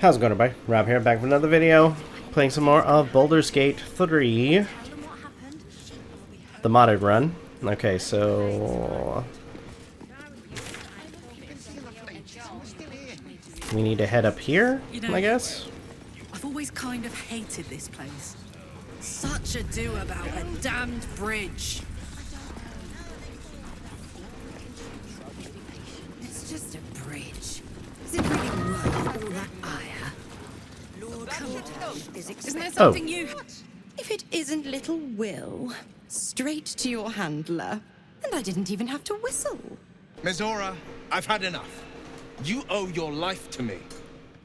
How's it going, everybody? Rob here, back with another video. Playing some more of Baldur's Gate 3. The modded run. Okay, so... we need to head up here, I guess? I've always kind of hated this place. Such ado about a damned bridge. It's just a bridge. Is it really worth all that ire? Lord Isn't there something you... If it isn't little Wyll, straight to your handler. And I didn't even have to whistle. Mizora, I've had enough. You owe your life to me.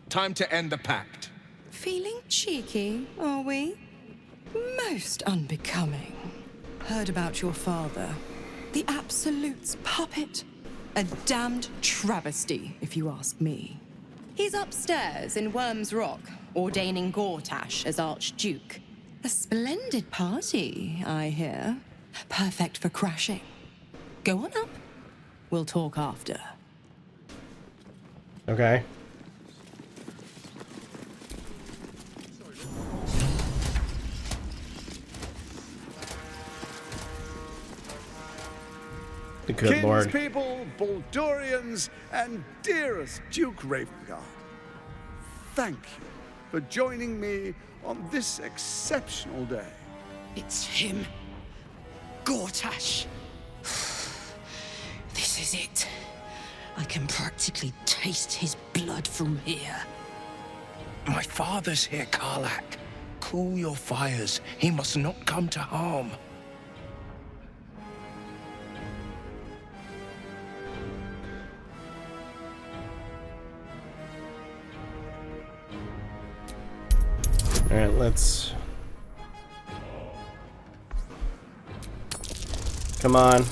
Time to end the pact. Feeling cheeky, are we? Most unbecoming. Heard about your father. The Absolute's puppet. A damned travesty, if you ask me. He's upstairs in Worm's Rock, ordaining Gortash as Archduke. A splendid party, I hear. Perfect for crashing. Go on up. We'll talk after. Okay. The good Lord. Kinspeople, Baldurians, and dearest Duke Ravengard, thank you for joining me on this exceptional day. It's him. Gortash. This is it. I can practically taste his blood from here. My father's here, Karlach. Cool your fires. He must not come to harm. Alright, let's... come on.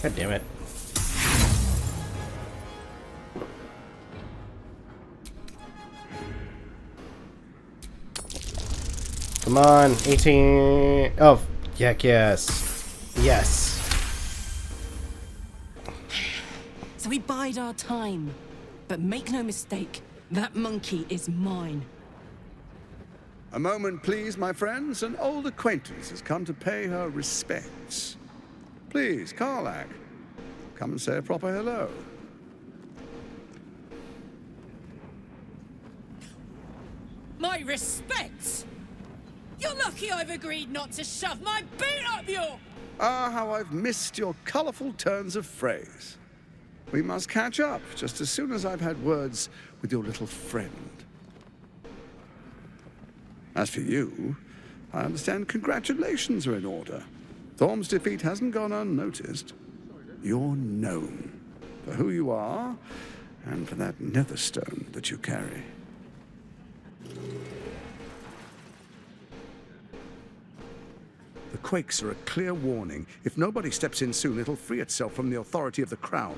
God damn it. Come on, 18... oh, heck yes. Yes. So we bide our time. But make no mistake, that monkey is mine. A moment, please, my friends. An old acquaintance has come to pay her respects. Please, Karlach, come and say a proper hello. My respects! You're lucky I've agreed not to shove my boot up your... Ah, how I've missed your colourful turns of phrase. We must catch up just as soon as I've had words with your little friend. As for you, I understand congratulations are in order. Thorm's defeat hasn't gone unnoticed. You're known for who you are and for that netherstone that you carry. The quakes are a clear warning. If nobody steps in soon, it'll free itself from the authority of the Crown.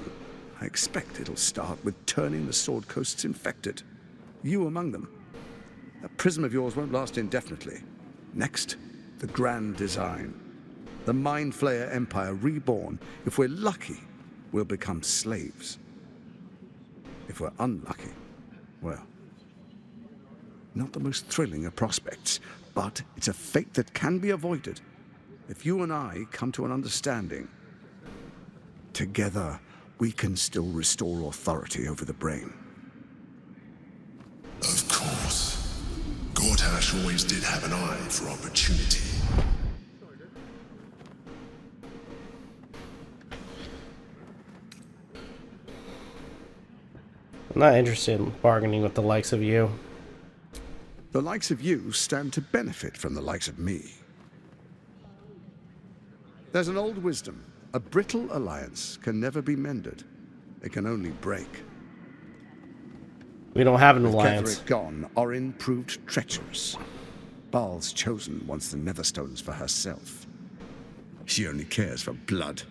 I expect it'll start with turning the Sword Coasts infected. You among them. That prism of yours won't last indefinitely. Next, the grand design. The Mind Flayer Empire reborn. If we're lucky, we'll become slaves. If we're unlucky, well, not the most thrilling of prospects, but it's a fate that can be avoided if you and I come to an understanding. Together, we can still restore authority over the brain. Of course. Gortash always did have an eye for opportunity. I'm not interested in bargaining with the likes of you. The likes of you stand to benefit from the likes of me. There's an old wisdom. A brittle alliance can never be mended. It can only break. We don't have an With alliance. Ketheric gone, Orin proved treacherous. Baal's chosen wants the Netherstones for herself. She only cares for blood.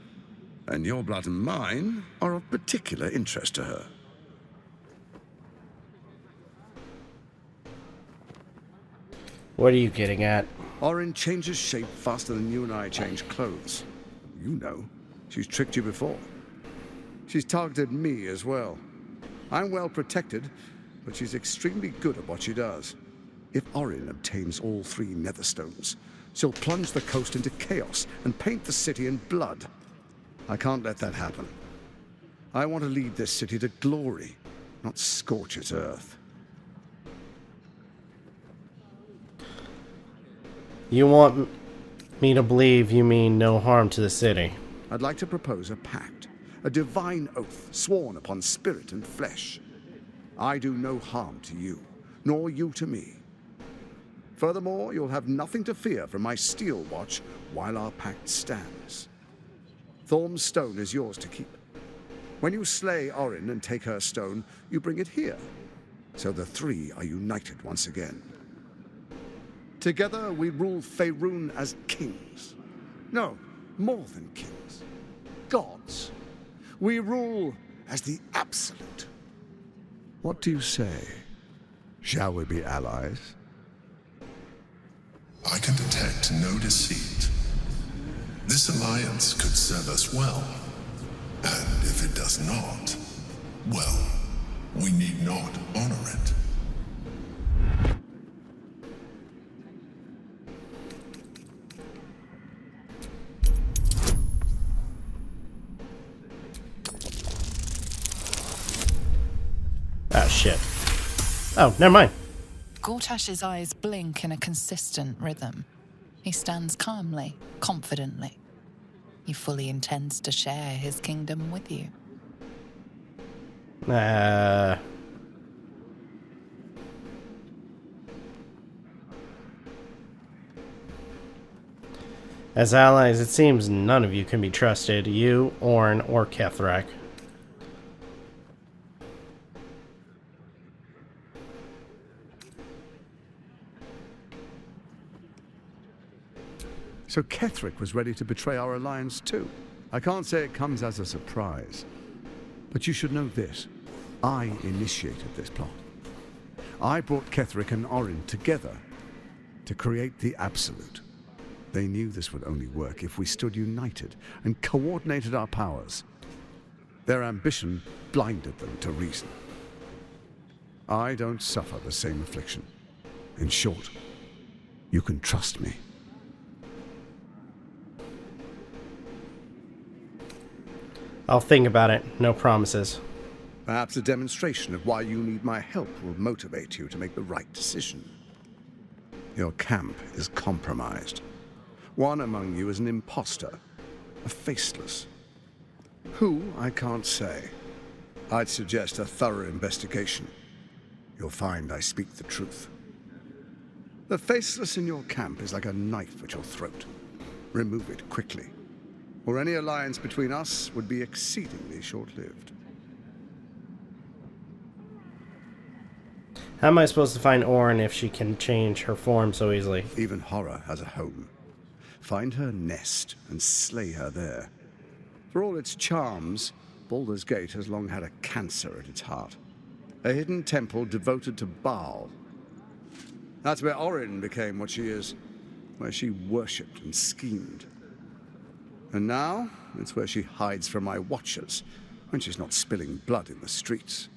And your blood and mine are of particular interest to her. What are you getting at? Orin changes shape faster than you and I change clothes. You know, she's tricked you before. She's targeted me as well. I'm well protected, but she's extremely good at what she does. If Orin obtains all 3 Netherstones, she'll plunge the coast into chaos and paint the city in blood. I can't let that happen. I want to lead this city to glory, not scorch its earth. You want me to believe you mean no harm to the city? I'd like to propose a pact, a divine oath sworn upon spirit and flesh. I do no harm to you, nor you to me. Furthermore, you'll have nothing to fear from my steel watch while our pact stands. Thorm's stone is yours to keep. When you slay Orin and take her stone, you bring it here, so the 3 are united once again. Together we rule Faerun as kings. No, more than kings. Gods. We rule as the Absolute. What do you say? Shall we be allies? I can detect no deceit. This alliance could serve us well. And if it does not, well, we need not honor it. Ah, shit. Oh, never mind. Gortash's eyes blink in a consistent rhythm. He stands calmly, confidently. He fully intends to share his kingdom with you. As allies, it seems none of you can be trusted. You, Orn, or Kethrak. So Kethrak was ready to betray our alliance too. I can't say it comes as a surprise. But you should know this. I initiated this plot. I brought Kethrak and Orin together to create the Absolute. They knew this would only work if we stood united and coordinated our powers. Their ambition blinded them to reason. I don't suffer the same affliction. In short, you can trust me. I'll think about it. No promises. Perhaps a demonstration of why you need my help will motivate you to make the right decision. Your camp is compromised. One among you is an imposter, a faceless. Who, I can't say. I'd suggest a thorough investigation. You'll find I speak the truth. The faceless in your camp is like a knife at your throat. Remove it quickly, or any alliance between us would be exceedingly short-lived. How am I supposed to find Orn if she can change her form so easily? Even horror has a home. Find her nest and slay her there. For all its charms, Baldur's Gate has long had a cancer at its heart. A hidden temple devoted to Baal. That's where Orin became what she is, where she worshipped and schemed. And now, it's where she hides from my watchers, when she's not spilling blood in the streets.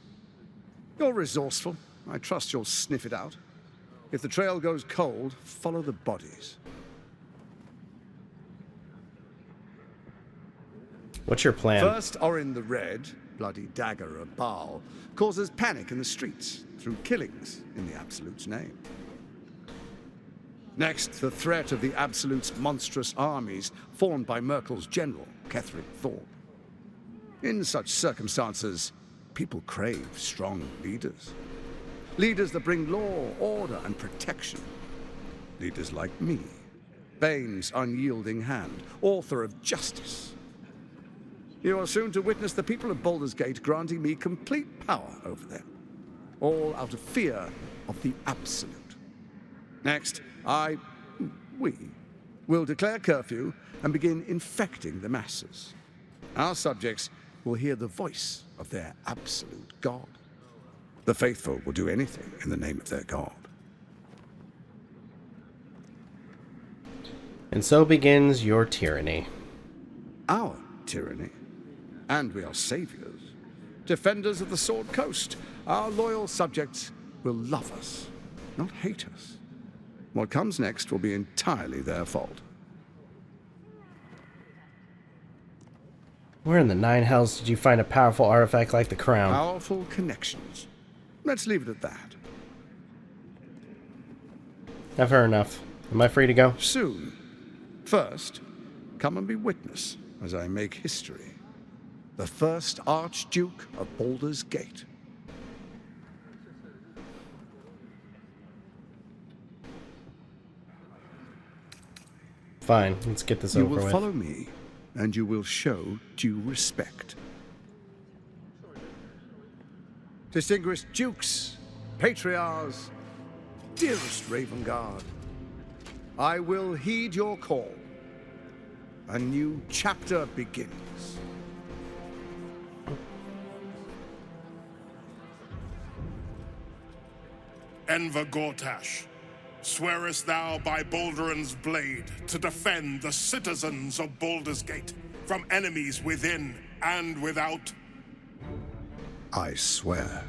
You're resourceful. I trust you'll sniff it out. If the trail goes cold, follow the bodies. What's your plan? First, Orin the Red, bloody dagger of Baal, causes panic in the streets through killings in the Absolute's name. Next, the threat of the Absolute's monstrous armies formed by Merkel's general, Kethrak Thorm. In such circumstances, people crave strong leaders. Leaders that bring law, order, and protection. Leaders like me, Bane's unyielding hand, author of justice. You are soon to witness the people of Baldur's Gate granting me complete power over them, all out of fear of the Absolute. Next, we will declare curfew and begin infecting the masses. Our subjects will hear the voice of their absolute God. The faithful will do anything in the name of their God. And so begins your tyranny. Our tyranny. And we are saviors. defenders of the Sword Coast. Our loyal subjects will love us, not hate us. What comes next will be entirely their fault. Where in the nine hells did you find a powerful artifact like the crown? Powerful connections. Let's leave it at that. I've heard enough. Am I free to go? Soon. First, come and be witness as I make history. The first Archduke of Baldur's Gate. Fine, let's get this You over will with. follow me, and you will show due respect. Distinguished dukes, patriarchs, dearest Ravengard, I will heed your call. A new chapter begins. Enver Gortash, swearest thou by Balduran's blade to defend the citizens of Baldur's Gate from enemies within and without? I swear.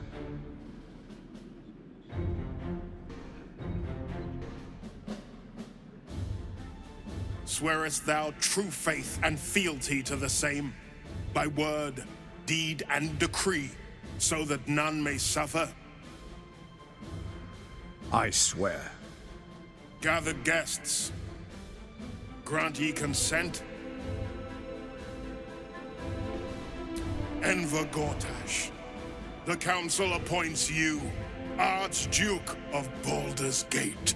Swearest thou true faith and fealty to the same, by word, deed, and decree, so that none may suffer? I swear. Gathered guests, grant ye consent? Enver Gortash, the council appoints you Archduke of Baldur's Gate.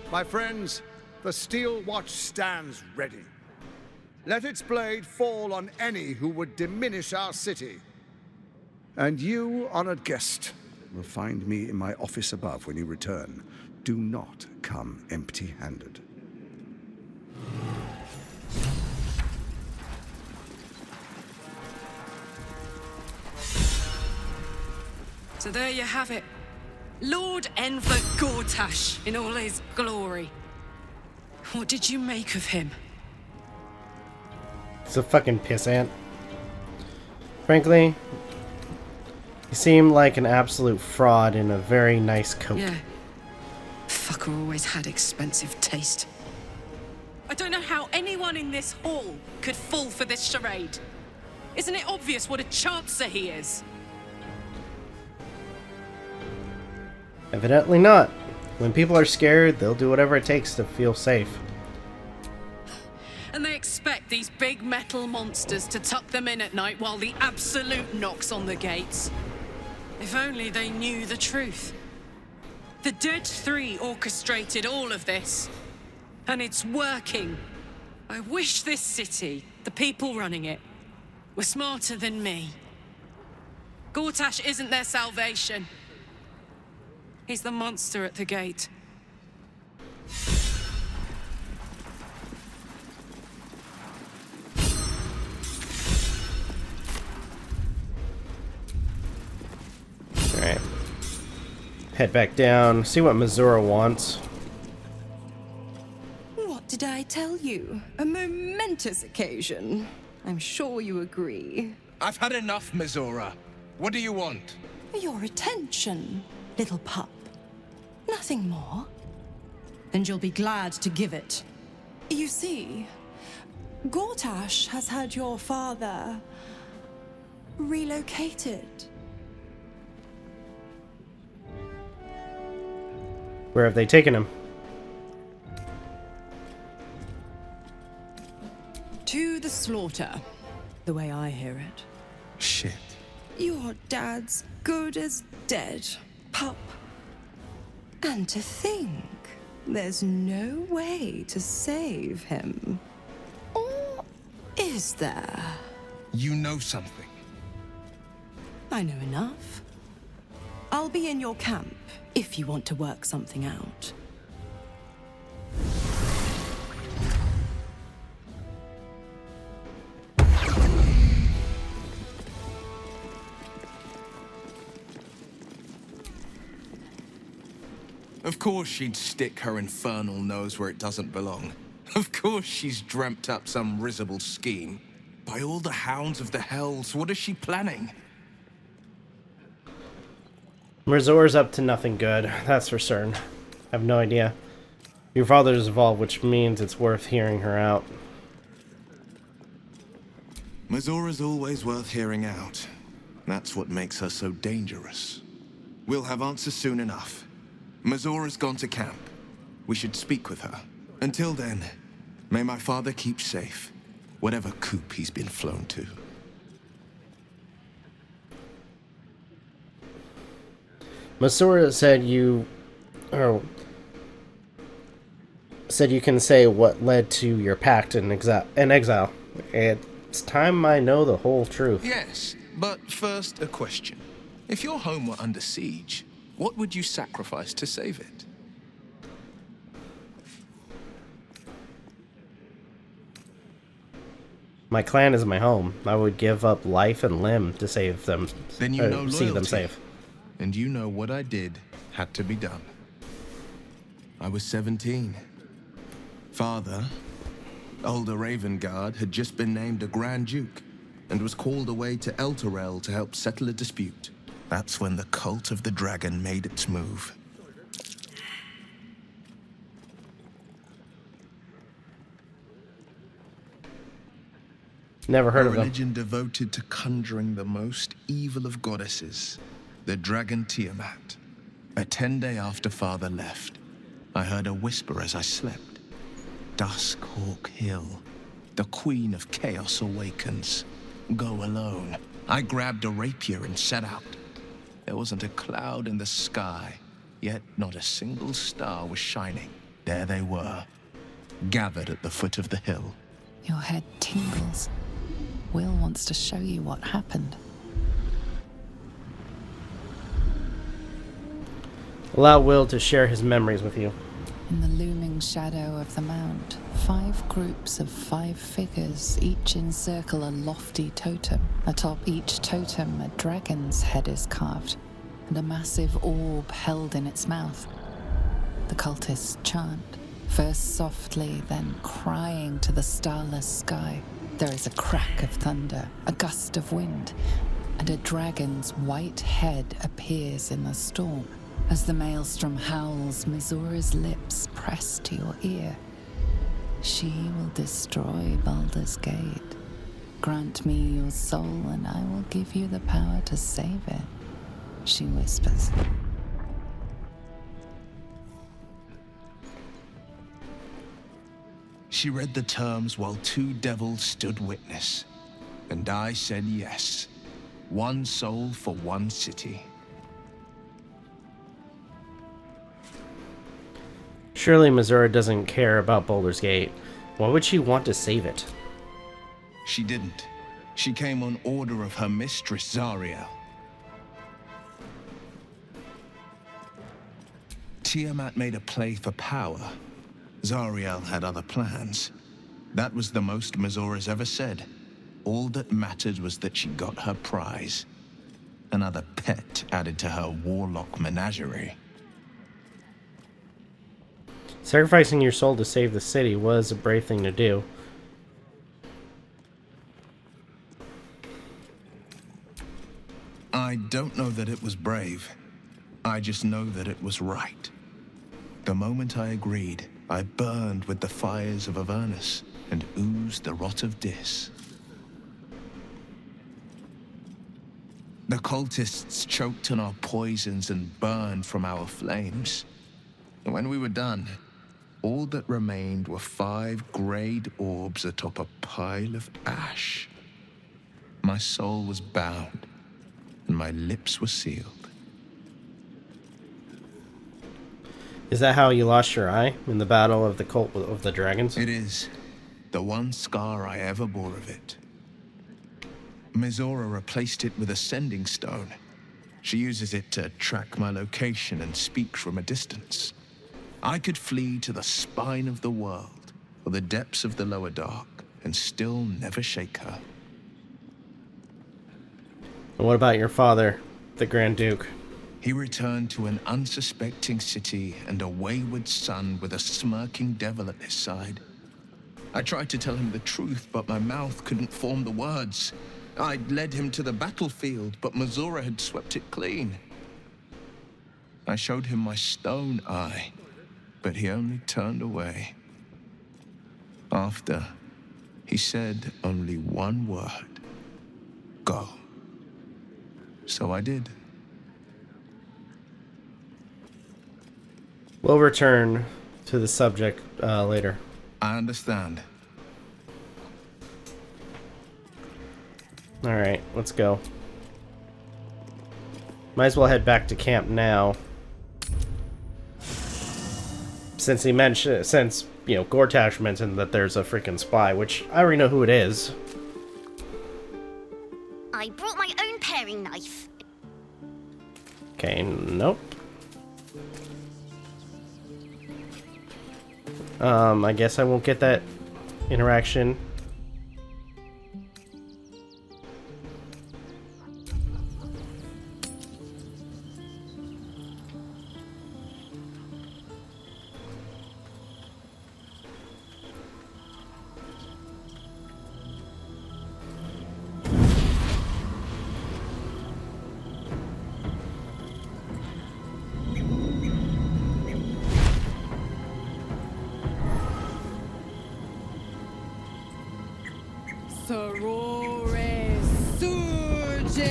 My friends, the Steel Watch stands ready. Let its blade fall on any who would diminish our city. And you, honored guest, will find me in my office above when you return. Do not come empty-handed. So there you have it. Lord Enver Gortash in all his glory. What did you make of him? It's a fucking pissant. Frankly, he seemed like an absolute fraud in a very nice coat. Yeah. Fucker always had expensive taste. I don't know how anyone in this hall could fall for this charade. Isn't it obvious what a chancer he is? Evidently not. When people are scared, they'll do whatever it takes to feel safe. And they expect these big metal monsters to tuck them in at night while the Absolute knocks on the gates. If only they knew the truth. The Dead Three orchestrated all of this. And it's working. I wish this city, the people running it, were smarter than me. Gortash isn't their salvation. He's the monster at the gate. Alright. Head back down, see what Missoura wants. What did I tell you? A momentous occasion. I'm sure you agree. I've had enough, Missoura. What do you want? Your attention, little pup. Nothing more. And you'll be glad to give it. You see, Gortash has had your father relocated. Where have they taken him? To the slaughter, the way I hear it. Shit. Your dad's good as dead, pup. And to think, there's no way to save him. Or is there? You know something. I know enough. I'll be in your camp if you want to work something out. Of course she'd stick her infernal nose where it doesn't belong. Of course she's dreamt up some risible scheme. By all the hounds of the hells, what is she planning? Mrzor's up to nothing good, that's for certain. I have no idea. Your father's involved, which means it's worth hearing her out. Mzora's always worth hearing out. That's what makes her so dangerous. We'll have answers soon enough. Mzora's gone to camp. We should speak with her. Until then, may my father keep safe, whatever coop he's been flown to. Mzora said you can say what led to your pact in exile. It's time I know the whole truth. Yes, but first a question. If your home were under siege, what would you sacrifice to save it? My clan is my home. I would give up life and limb to save them. Then you know see them loyalty. safe. And you know what I did had to be done. I was 17. Father, older Ravengard, had just been named a Grand Duke and was called away to Elturel to help settle a dispute. That's when the cult of the dragon made its move. Never heard A of them. religion devoted to conjuring the most evil of goddesses, the dragon Tiamat. A 10-day after Father left, I heard a whisper as I slept. Duskhawk Hill, the Queen of Chaos awakens. Go alone. I grabbed a rapier and set out. There wasn't a cloud in the sky, yet not a single star was shining. There they were, gathered at the foot of the hill. Your head tingles. Wyll wants to show you what happened. Allow Wyll to share his memories with you. In the looming shadow of the mount, 5 groups of 5 figures each encircle a lofty totem. Atop each totem, a dragon's head is carved, and a massive orb held in its mouth. The cultists chant, first softly, then crying to the starless sky. There is a crack of thunder, a gust of wind, and a dragon's white head appears in the storm. As the maelstrom howls, Mzora's lips press to your ear. She will destroy Baldur's Gate. Grant me your soul, and I will give you the power to save it, she whispers. She read the terms while 2 devils stood witness, and I said yes. 1 soul for 1 city. Surely Mzora doesn't care about Baldur's Gate. Why would she want to save it? She didn't. She came on order of her mistress, Zariel. Tiamat made a play for power. Zariel had other plans. That was the most Mzora's ever said. All that mattered was that she got her prize. Another pet added to her warlock menagerie. Sacrificing your soul to save the city was a brave thing to do. I don't know that it was brave. I just know that it was right. The moment I agreed, I burned with the fires of Avernus and oozed the rot of Dis. The cultists choked on our poisons and burned from our flames. And when we were done, all that remained were 5 grayed orbs atop a pile of ash. My soul was bound, and my lips were sealed. Is that how you lost your eye in the battle of the cult of the dragons? It is the one scar I ever bore of it. Mzora replaced it with a sending stone. She uses it to track my location and speak from a distance. I could flee to the spine of the world or the depths of the lower dark and still never shake her. And what about your father, the Grand Duke? He returned to an unsuspecting city and a wayward son with a smirking devil at his side. I tried to tell him the truth, but my mouth couldn't form the words. I'd led him to the battlefield, but Mazora had swept it clean. I showed him my stone eye, but he only turned away. After, he said only one word. Go. So I did. We'll return to the subject later. I understand. Alright, let's go. Might as well head back to camp now. Since he mentioned, Gortash mentioned that there's a freaking spy, which I already know who it is. I brought my own paring knife. Okay, nope. I guess I won't get that interaction. Sorore surge,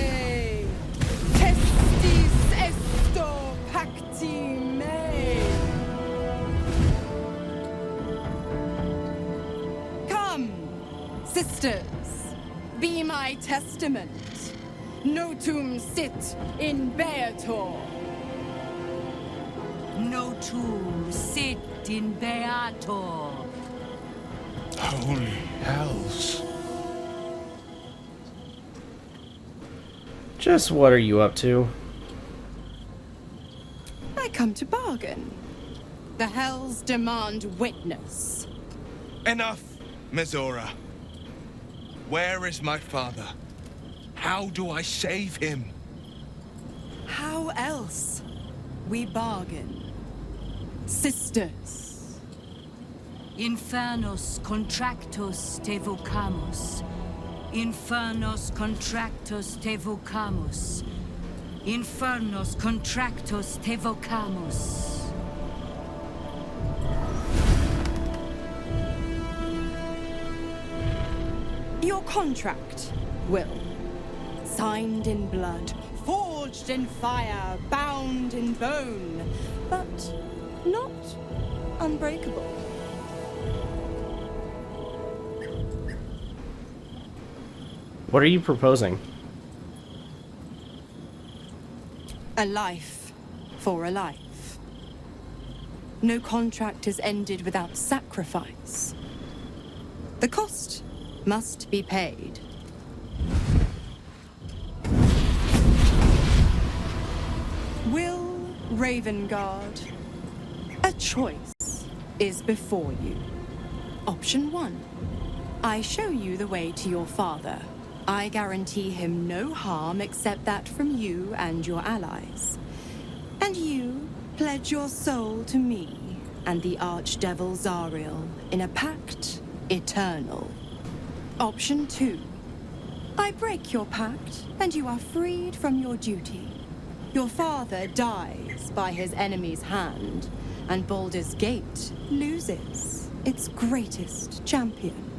testis esto pacti me. Come, sisters, be my testament. Notum sit in beator. Notum sit in beator. Holy hells. Just what are you up to? I come to bargain. The hells demand witness. Enough, Mazora. Where is my father? How do I save him? How else? We bargain. Sisters. Infernos contractos te vocamus. Infernos contractos te vocamus. Infernos contractos te vocamus. Your contract, Wyll. Signed in blood, forged in fire, bound in bone, but not unbreakable. What are you proposing? A life for a life. No contract is ended without sacrifice. The cost must be paid. Wyll Ravengard, a choice is before you. Option 1. I show you the way to your father. I guarantee him no harm except that from you and your allies. And you pledge your soul to me and the archdevil Zariel in a pact eternal. Option 2. I break your pact and you are freed from your duty. Your father dies by his enemy's hand, and Baldur's Gate loses its greatest champion.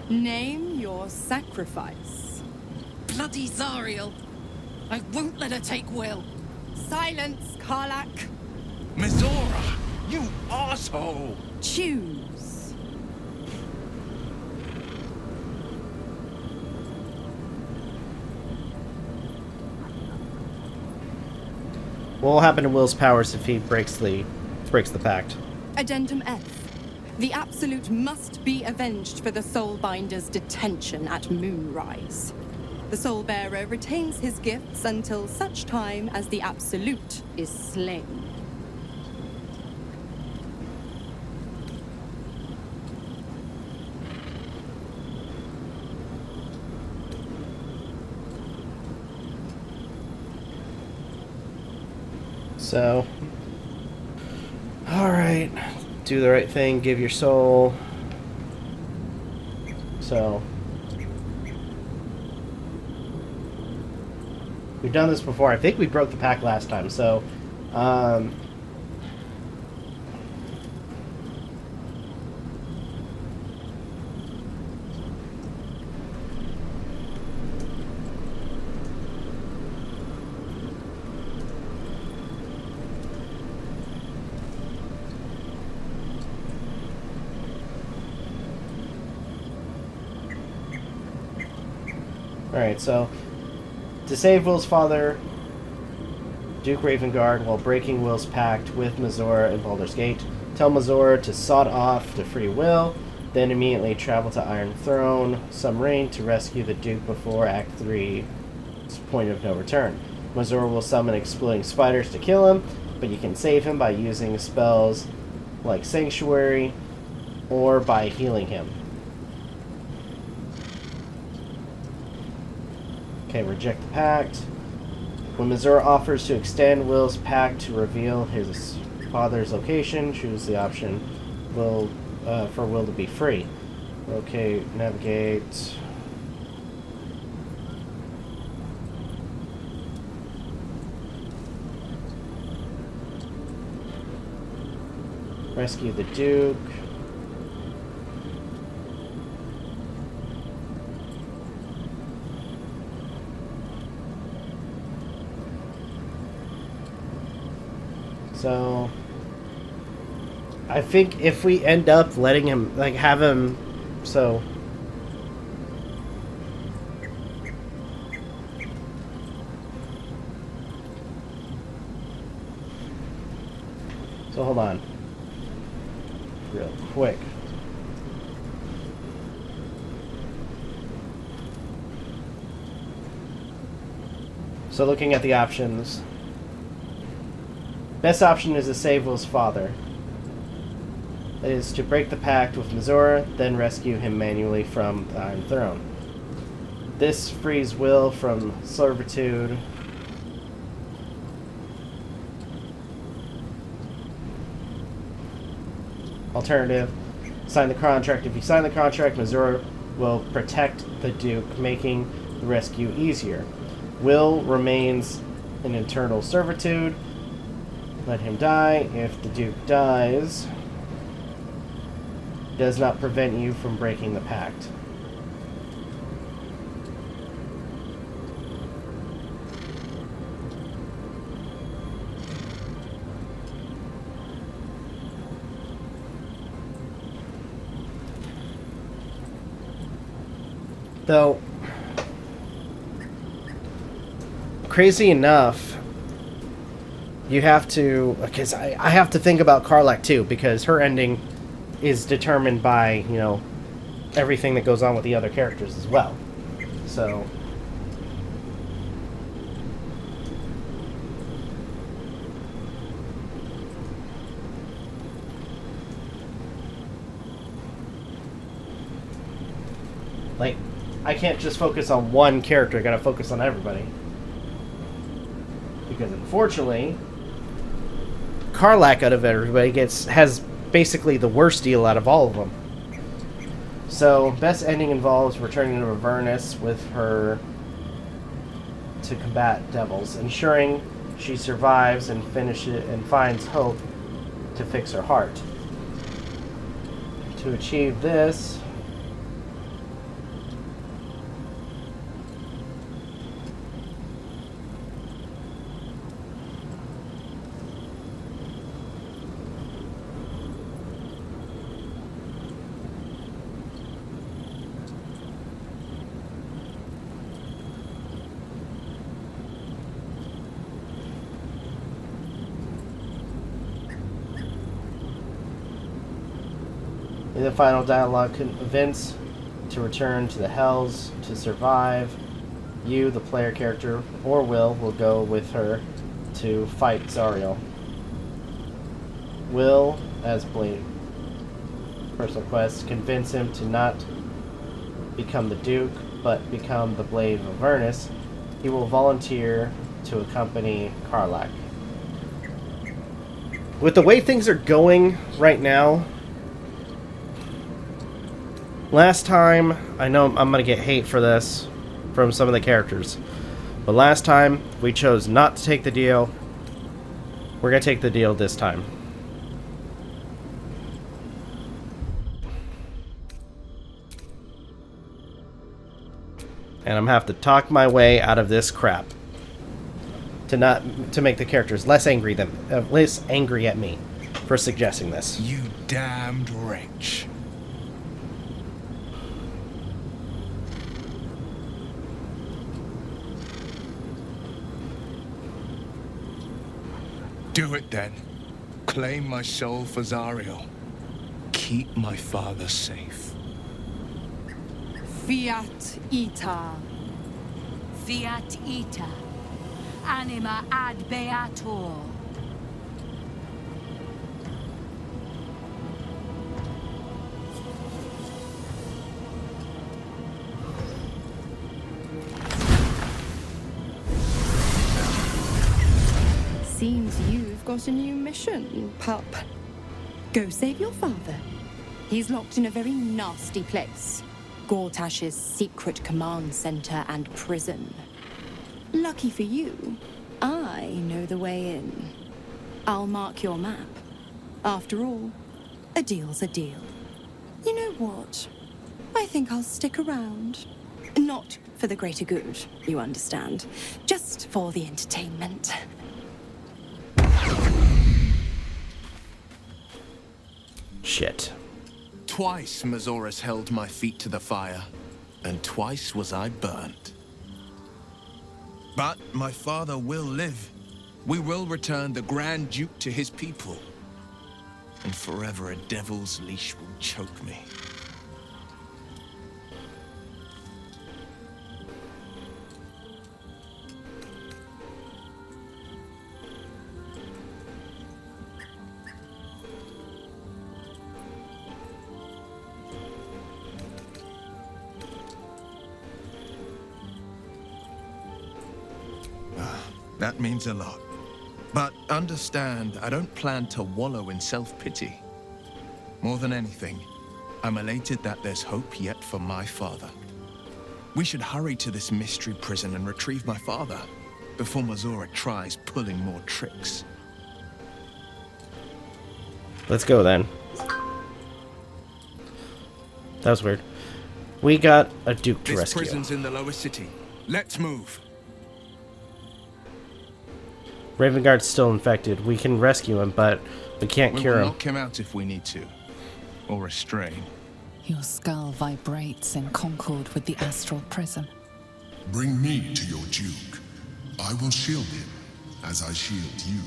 Name your sacrifice. Bloody Zariel! I won't let her take Wyll. Silence, Karlak. Mazora, you asshole! Choose. What will happen to Will's powers if he breaks the pact? Addendum F. The Absolute must be avenged for the Soulbinder's detention at Moonrise. The Soulbearer retains his gifts until such time as the Absolute is slain. So, alright. Do the right thing, give your soul. So we've done this before. I think we broke the pact last time. So alright, so to save Wyll's father, Duke Ravengard, while breaking Wyll's pact with Mazora in Baldur's Gate, tell Mazora to sod off to free Wyll, then immediately travel to Iron Throne submarine to rescue the Duke before Act 3's point of no return. Mazora will summon exploding spiders to kill him, but you can save him by using spells like Sanctuary or by healing him. Okay, reject the pact. When Mazora offers to extend Wyll's pact to reveal his father's location, choose the option for Wyll to be free. Okay, navigate. Rescue the Duke. So I think if we end up letting him, like, have him, so hold on real quick. So looking at the options, best option is to save Wyll's father. That is to break the pact with Mazora, then rescue him manually from the Iron Throne. This frees Wyll from servitude. Alternative, sign the contract. If you sign the contract, Mazora will protect the Duke, making the rescue easier. Wyll remains in eternal servitude. Let him die. If the Duke dies, it does not prevent you from breaking the pact. Though, crazy enough, you have to, because I have to think about Karlach too, because her ending is determined by, you know, everything that goes on with the other characters as well. So like, I can't just focus on one character, I gotta focus on everybody. Because unfortunately, Karlach out of everybody has basically the worst deal out of all of them. So, best ending involves returning to Avernus with her to combat devils, ensuring she survives and finds hope to fix her heart. To achieve this, in the final dialogue, convince to return to the Hells to survive. You, the player character, or Wyll go with her to fight Zariel. Wyll, as Blade, personal quest, convince him to not become the Duke, but become the Blade of Avernus. He will volunteer to accompany Karlach. With the way things are going right now, Last time, I know I'm gonna get hate for this from some of the characters, but last time we chose not to take the deal. We're gonna take the deal this time. And I'm gonna have to talk my way out of this crap to make the characters less angry at me for suggesting this. You damned wretch. Do it then. Claim my soul for Zariel. Keep my father safe. Fiat ita. Fiat ita. Anima ad beator. Seems you've got a new mission, pup. Go save your father. He's locked in a very nasty place. Gortash's secret command center and prison. Lucky for you, I know the way in. I'll mark your map. After all, a deal's a deal. You know what? I think I'll stick around. Not for the greater good, you understand. Just for the entertainment. Shit. Twice Mazoras held my feet to the fire, and twice was I burnt. But my father will live. We will return the Grand Duke to his people. And forever a devil's leash will choke me. That means a lot. But understand, I don't plan to wallow in self-pity. More than anything, I'm elated that there's hope yet for my father. We should hurry to this mystery prison and retrieve my father before Mazora tries pulling more tricks. Let's go then. That was weird. We got a Duke to rescue. This prison's in the lower city. Let's move. Ravengard's still infected. We can rescue him, but we can't cure him. We'll knock him out if we need to. Or restrain. Your skull vibrates in concord with the astral prism. Bring me to your Duke. I will shield him, as I shield you.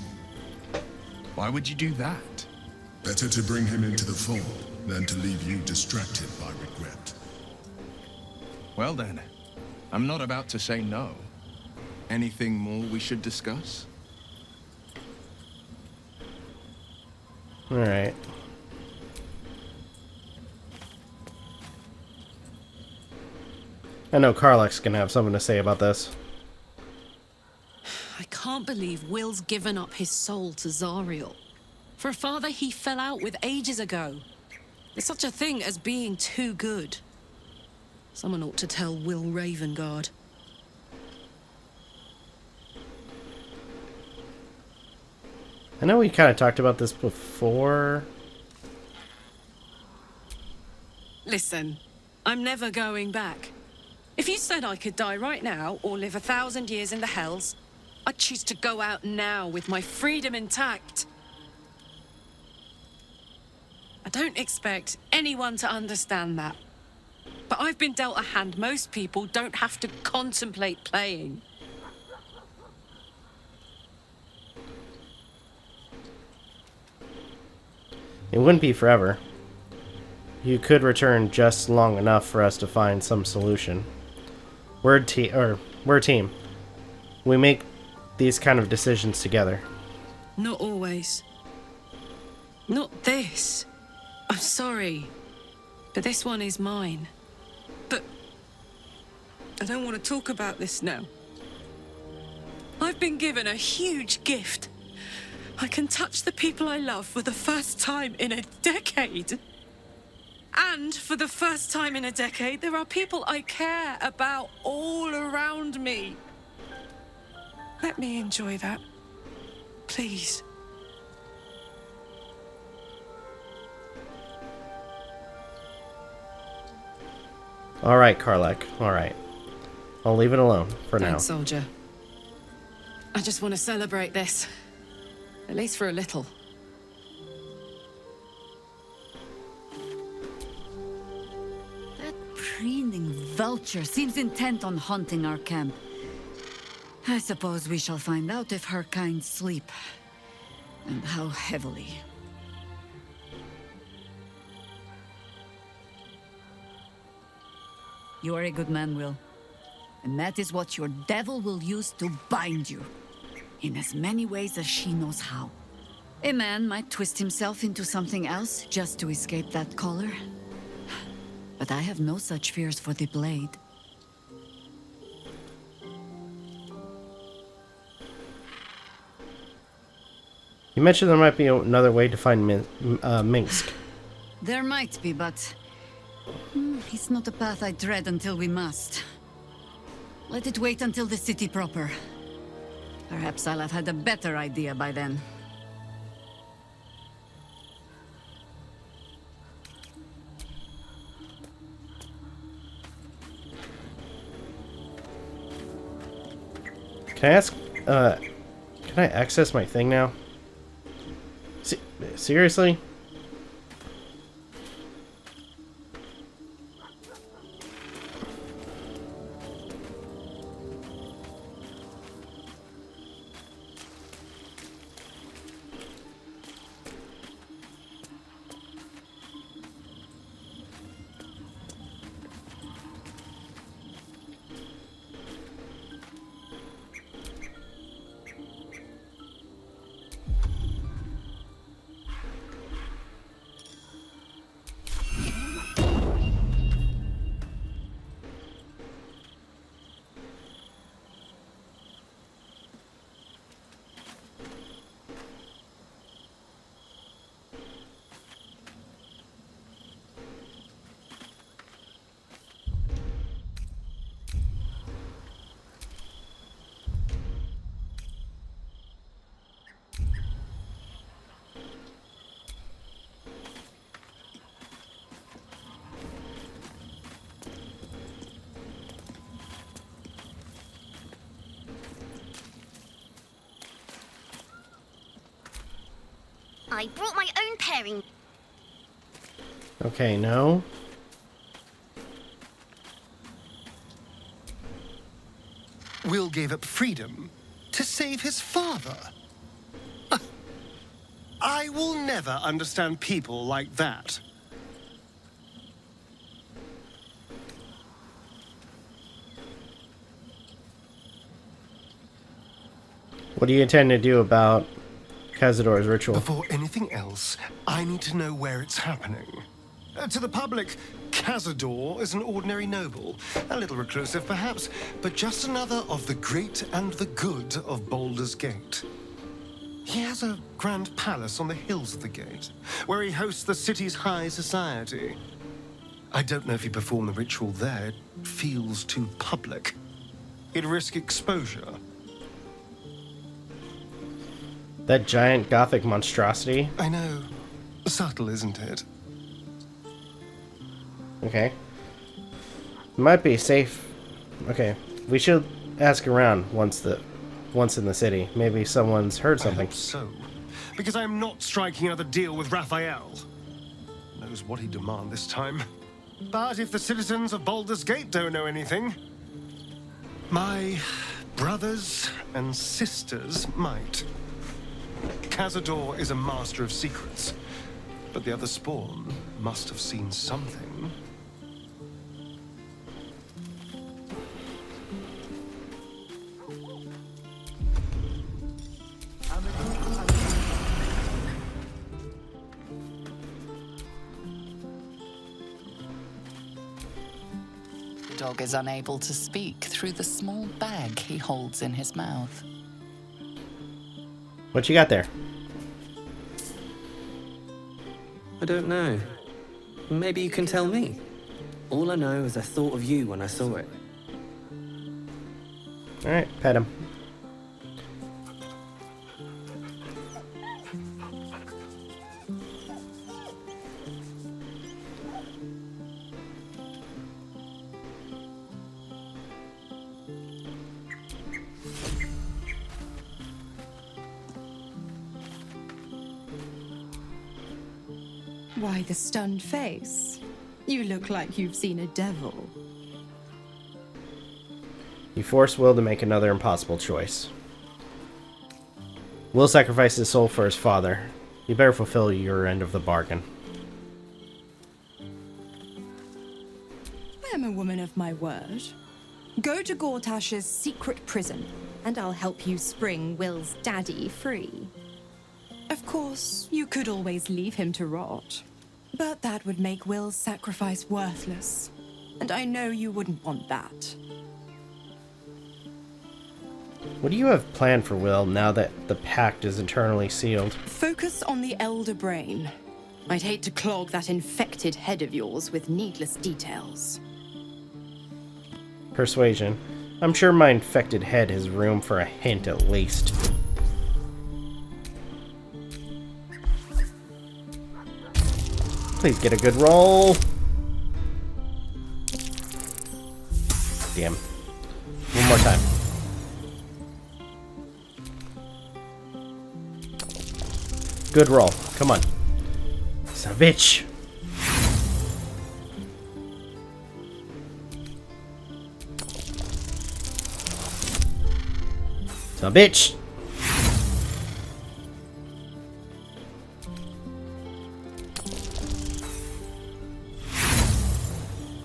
Why would you do that? Better to bring him into the fold than to leave you distracted by regret. Well then, I'm not about to say no. Anything more we should discuss? Alright. I know Karlach's gonna have something to say about this. I can't believe Wyll's given up his soul to Zariel. For a father he fell out with ages ago. There's such a thing as being too good. Someone ought to tell Wyll Ravengard. I know we kind of talked about this before. Listen, I'm never going back. If you said I could die right now or live 1,000 years in the Hells, I'd choose to go out now with my freedom intact. I don't expect anyone to understand that. But I've been dealt a hand most people don't have to contemplate playing. It wouldn't be forever. You could return just long enough for us to find some solution. We're a team. We make these kind of decisions together. Not always. Not this. I'm sorry, but this one is mine. But I don't want to talk about this now. I've been given a huge gift. I can touch the people I love for the first time in a decade. And for the first time in a decade, there are people I care about all around me. Let me enjoy that. Please. All right, Karlek. All right. I'll leave it alone for now. Thanks, soldier. I just want to celebrate this. At least for a little. That preening vulture seems intent on haunting our camp. I suppose we shall find out if her kind sleep. And how heavily. You are a good man, Wyll. And that is what your devil will use to bind you. In as many ways as she knows how. A man might twist himself into something else just to escape that collar. But I have no such fears for the blade. You mentioned there might be another way to find Minsk. There might be, but... it's not a path I tread until we must. Let it wait until the city proper. Perhaps I'll have had a better idea by then. Can I ask, can I access my thing now? Seriously? I brought my own pairing. Okay, no. Wyll gave up freedom to save his father. I will never understand people like that. What do you intend to do about Cazador's ritual? Before anything else, I need to know where it's happening. To the public, Cazador is an ordinary noble, a little reclusive perhaps, but just another of the great and the good of Baldur's Gate. He has a grand palace on the hills of the gate, where he hosts the city's high society. I don't know if he performed the ritual there. It feels too public. He'd risk exposure. That giant gothic monstrosity? I know. Subtle, isn't it? Okay. Might be safe. Okay. We should ask around once in the city. Maybe someone's heard something. I hope so. Because I'm not striking another deal with Raphael. Knows what he'd demand this time. But if the citizens of Baldur's Gate don't know anything, my brothers and sisters might. Cazador is a master of secrets, but the other spawn must have seen something. The dog is unable to speak through the small bag he holds in his mouth. What you got there? I don't know. maybe you can tell me. All I know is I thought of you when I saw it. Alright, pet him. Why the stunned face? You look like you've seen a devil. You force Wyll to make another impossible choice. Wyll sacrificed his soul for his father. You better fulfill your end of the bargain. I am a woman of my word. Go to Gortash's secret prison, and I'll help you spring Wyll's daddy free. Of course, you could always leave him to rot. But that would make Wyll's sacrifice worthless. And I know you wouldn't want that. What do you have planned for Wyll now that the pact is eternally sealed? Focus on the elder brain. I'd hate to clog that infected head of yours with needless details. Persuasion. I'm sure my infected head has room for a hint at least. Please get a good roll. Damn. One more time. Good roll. Come on. Son of a bitch. Son of a bitch.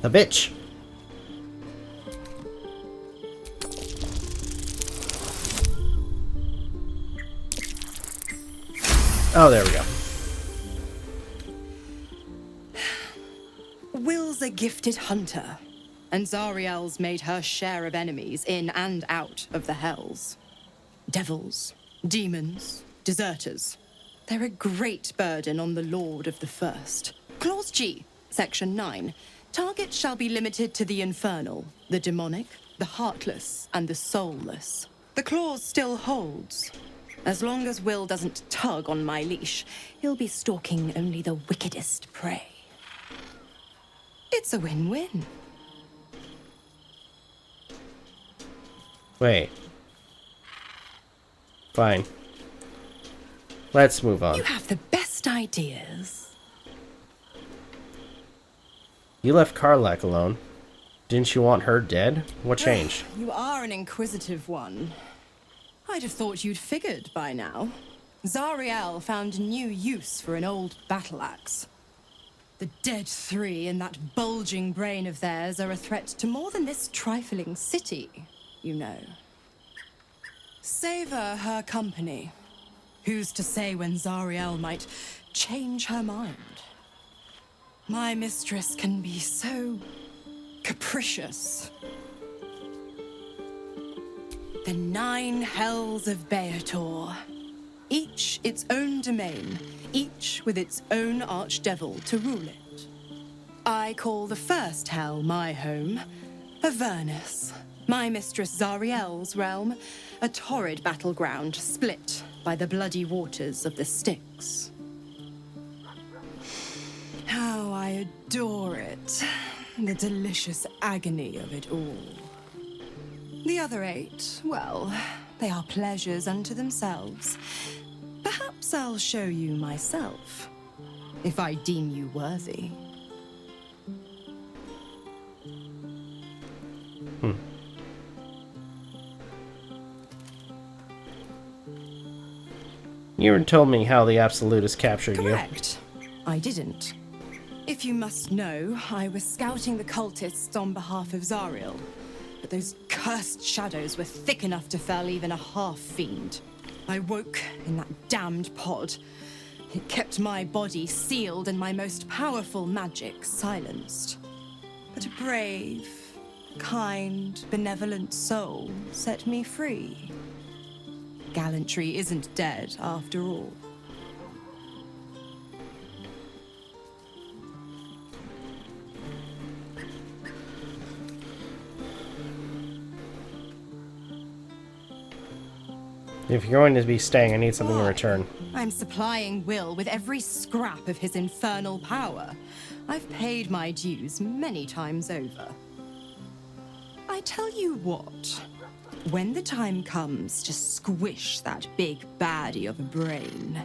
A bitch. Oh, there we go. Wyll's a gifted hunter, and Zariel's made her share of enemies in and out of the hells. Devils, demons, deserters. They're a great burden on the Lord of the First. Clause G, Section 9. Targets shall be limited to the infernal, the demonic, the heartless, and the soulless. The clause still holds. As long as Wyll doesn't tug on my leash, he'll be stalking only the wickedest prey. It's a win-win. Wait. Fine. Let's move on. You have the best ideas. You left Karlach alone. Didn't you want her dead? What changed? You are an inquisitive one. I'd have thought you'd figured by now. Zariel found new use for an old battle axe. The dead three in that bulging brain of theirs are a threat to more than this trifling city, you know. Savor her company. Who's to say when Zariel might change her mind? My mistress can be so capricious. The 9 hells of Beator. Each its own domain, each with its own archdevil to rule it. I call the first hell my home, Avernus. My mistress Zariel's realm, a torrid battleground split by the bloody waters of the Styx. How I adore it. The delicious agony of it all. The other 8, well, they are pleasures unto themselves. Perhaps I'll show you myself, if I deem you worthy. You even told me how the Absolutists captured you. Correct. I didn't. If you must know, I was scouting the cultists on behalf of Zariel. But those cursed shadows were thick enough to fell even a half-fiend. I woke in that damned pod. It kept my body sealed and my most powerful magic silenced. But a brave, kind, benevolent soul set me free. Gallantry isn't dead, after all. If you're going to be staying, I need something in Why? return. I'm supplying Wyll with every scrap of his infernal power. I've paid my dues many times over. I tell you what, when the time comes to squish that big baddie of a brain,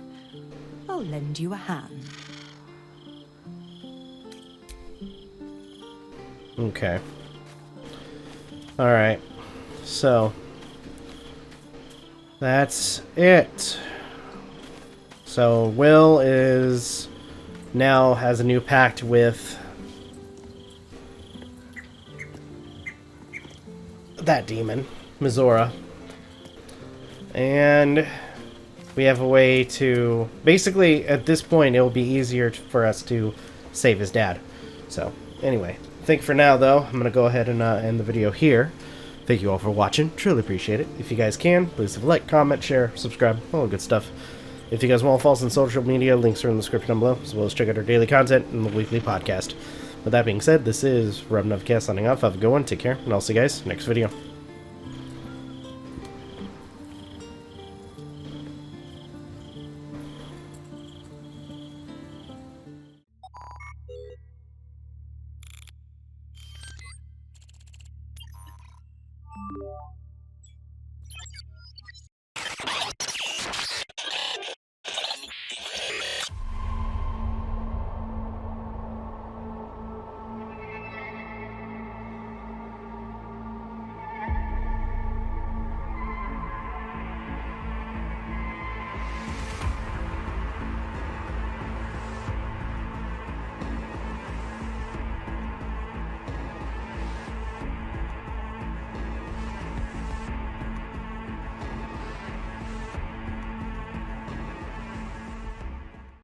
I'll lend you a hand. Okay. Alright. So, that's it. So, Wyll is now has a new pact with that demon, Mizora. And we have a way to... Basically, at this point, it will be easier for us to save his dad. So, anyway. I think for now, though, I'm going to go ahead and end the video here. Thank you all for watching. Truly appreciate it. If you guys can, please leave a like, comment, share, subscribe, all the good stuff. If you guys want to follow us on social media, links are in the description down below, as well as check out our daily content and the weekly podcast. With that being said, this is Novakast signing off. Have a good one. Take care, and I'll see you guys next video.